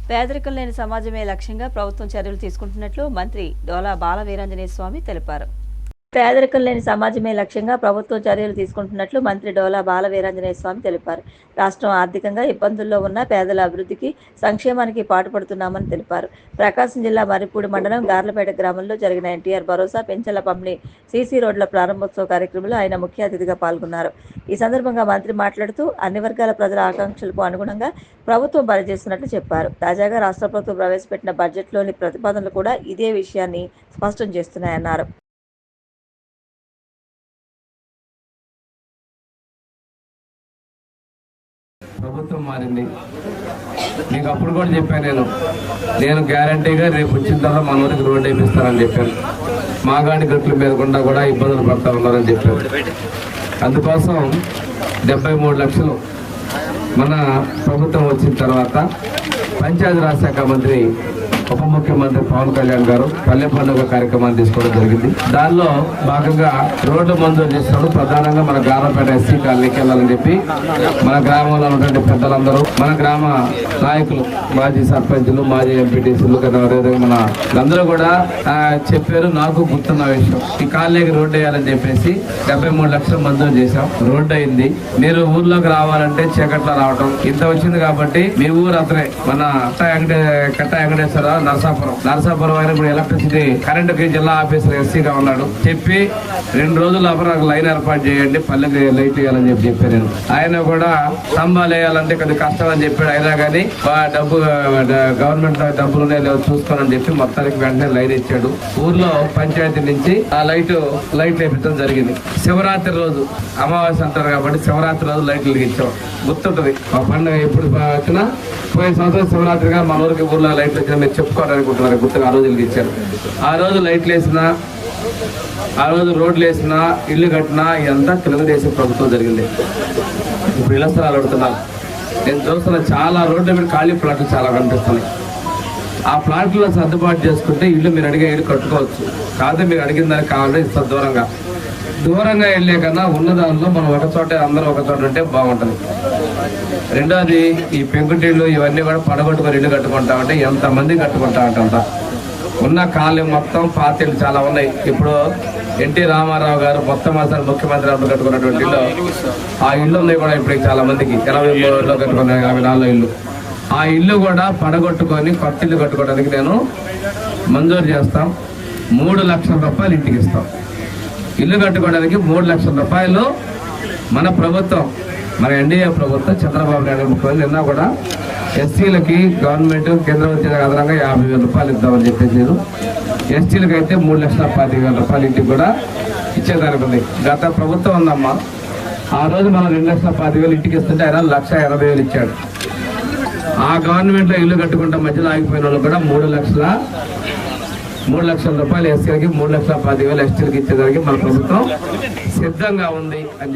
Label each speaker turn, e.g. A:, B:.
A: పేదరికం లేని సమాజమే లక్ష్యంగా ప్రభుత్వం చర్యలు తీసుకుంటున్నట్లు మంత్రి డోలా బాల వీరాంజనేయ స్వామి తెలిపారు. పేదరికం లేని సమాజమే లక్ష్యంగా ప్రభుత్వం చర్యలు తీసుకుంటున్నట్లు మంత్రి డోలా బాల వీరాంజనేయ స్వామి తెలిపారు. రాష్ట్రం ఆర్థికంగా ఇబ్బందుల్లో ఉన్న పేదల అభివృద్ధికి, సంక్షేమానికి పాటుపడుతున్నామని తెలిపారు. ప్రకాశం జిల్లా మర్రిపూడి మండలం గార్లపేట గ్రామంలో జరిగిన ఎన్టీఆర్ భరోసా పెంచల పంపిణీ సీసీ రోడ్ల ప్రారంభోత్సవ కార్యక్రమంలో ఆయన ముఖ్య అతిథిగా పాల్గొన్నారు. ఈ సందర్భంగా మంత్రి మాట్లాడుతూ అన్ని వర్గాల ప్రజల ఆకాంక్షలకు అనుగుణంగా ప్రభుత్వం పనిచేస్తున్నట్లు చెప్పారు. తాజాగా రాష్ట్ర ప్రభుత్వం ప్రవేశపెట్టిన బడ్జెట్లోని ప్రతిపాదనలు కూడా ఇదే విషయాన్ని స్పష్టం చేస్తున్నాయన్నారు.
B: ప్రభుత్వం మారింది. మీకు అప్పుడు కూడా చెప్పాను, నేను గ్యారంటీగా రేపు వచ్చిన తర్వాత మన ఊరికి రోడ్డు వేపిస్తానని చెప్పాను. మాగాడి గట్ల మీద కూడా ఇబ్బందులు పడతా ఉన్నారని చెప్పాను. అందుకోసం 73 లక్షలు మన ప్రభుత్వం వచ్చిన తర్వాత పంచాయతీరాజ్ శాఖ మంత్రి ఉప ముఖ్యమంత్రి పవన్ కళ్యాణ్ గారు పల్లె పండుగ కార్యక్రమాన్ని తీసుకోవడం జరిగింది. దానిలో భాగంగా రోడ్డు మంజూరు చేసినప్పుడు ప్రధానంగా మన గార్లపేట ఎస్సీ కాలనీకి వెళ్ళాలని చెప్పి మన గ్రామంలో ఉన్నటువంటి పెద్దలందరూ, మన గ్రామ నాయకులు, మాజీ సర్పంచులు, మాజీ ఎంపీటీసీలు కదా, అదేవిధంగా మన అందరూ కూడా చెప్పారు. నాకు గుర్తున్న విషయం, ఈ కాలనీకి రోడ్డు వేయాలని చెప్పేసి 73 లక్షలు మంజూరు చేశాం. రోడ్డు అయింది. మీరు ఊర్లోకి రావాలంటే చీకట్లో రావటం ఇంత వచ్చింది కాబట్టి మీ ఊరు అతనే మన కట్ట వెంకటేశ్వర నరసాపురం ఆయన ఇప్పుడు ఎలక్ట్రిసిటీ కరెంటుకి జిల్లా ఆఫీసర్ ఎస్సీగా ఉన్నాడు. చెప్పి 2 రోజుల నాకు లైన్ ఏర్పాటు చేయండి, పల్లెకి లైట్ వేయాలని చెప్పాను నేను. ఆయన కూడా స్తంభాలు వేయాలంటే కొద్దిగా కష్టం అని చెప్పాడు. అయినా కానీ డబ్బు గవర్నమెంట్ డబ్బులు చూసుకోనని చెప్పి మొత్తానికి వెంటనే లైన్ ఇచ్చాడు. ఊర్లో పంచాయతీ నుంచి ఆ లైట్ వేపించడం జరిగింది. శివరాత్రి రోజు అమావాస్య అంటారు కాబట్టి శివరాత్రి రోజు లైట్లు ఇచ్చాం. గుర్తుంటది ఆ పండుగ ఎప్పుడు వచ్చినా. పోయిన సంవత్సరం శివరాత్రిగా మన ఊరికి ఊర్లో లైట్లు వచ్చినా మీరు చెప్పుకోవాలనుకుంటున్నారు. గుర్తుగా ఆ రోజు ఇచ్చారు. ఆ రోజు లైట్లు వేసినా, ఆ రోజు రోడ్లు వేసినా, ఇల్లు కట్టినా ఇదంతా తెలుగుదేశం ప్రభుత్వం జరిగింది. ఇప్పుడు ఇళ్ల స్థలాలు అడుగుతున్నారు. నేను చూస్తున్న చాలా రోడ్ల మీద ఖాళీ ప్లాట్లు చాలా కనిపిస్తున్నాయి. ఆ ప్లాట్లలో సర్దుబాటు చేసుకుంటే ఇల్లు మీరు అడిగే ఇల్లు కట్టుకోవచ్చు. కాదు మీరు అడిగిన దానికి కావాలంటే ఇంత దూరంగా వెళ్ళే కన్నా ఉన్న దానిలో మనం ఒక చోట అందరూ ఒక చోట ఉంటే బాగుంటుంది. రెండోది, ఈ పెంకుటిళ్ళు ఇవన్నీ కూడా పడగొట్టుకొని ఇల్లు కట్టుకుంటా ఉంటే ఎంతమంది కట్టుకుంటా ఉంటుంట. ఉన్న కాలనీ మొత్తం పాతిళ్ళు చాలా ఉన్నాయి. ఇప్పుడు ఎన్టీ రామారావు గారు మొత్తం అసలు ముఖ్యమంత్రి అప్పుడు కట్టుకున్నటువంటి ఇల్లు, ఆ ఇల్లు ఉన్నాయి కూడా ఇప్పుడు చాలా మందికి 83లో కట్టుకున్న 54 ఇల్లు. ఆ ఇల్లు కూడా పడగొట్టుకొని కొత్త ఇల్లు కట్టుకోవడానికి నేను మంజూరు చేస్తాం. 3 లక్షల రూపాయలు ఇంటికి ఇస్తాం. ఇల్లు కట్టుకోవడానికి 3 లక్షల రూపాయలు మన ప్రభుత్వం, మన ఎన్డీఏ ప్రభుత్వం చంద్రబాబు నాయుడు ముఖ్యమంత్రి నిన్న కూడా ఎస్సీలకి గవర్నమెంట్ కేంద్రం వచ్చిన అదనంగా 50,000 రూపాయలు ఇద్దామని చెప్పేసారు. ఎస్టీలకు అయితే 3,25,000 రూపాయలు ఇంటికి కూడా ఇచ్చేదానికి ఉంది. గత ప్రభుత్వం ఉందమ్మా, ఆ రోజు మనం 2,10,000 ఇంటికి ఇస్తుంటే ఆయన 1,80,000 ఇచ్చాడు. ఆ గవర్నమెంట్లో ఇల్లు కట్టుకుంటే మధ్యలో ఆగిపోయిన వాళ్ళు కూడా 3 లక్షల రూపాయలు ఎస్సీలకి, 3,10,000 ఎస్టీలకి ఇచ్చేదానికి మన ప్రభుత్వం సిద్ధంగా ఉంది అని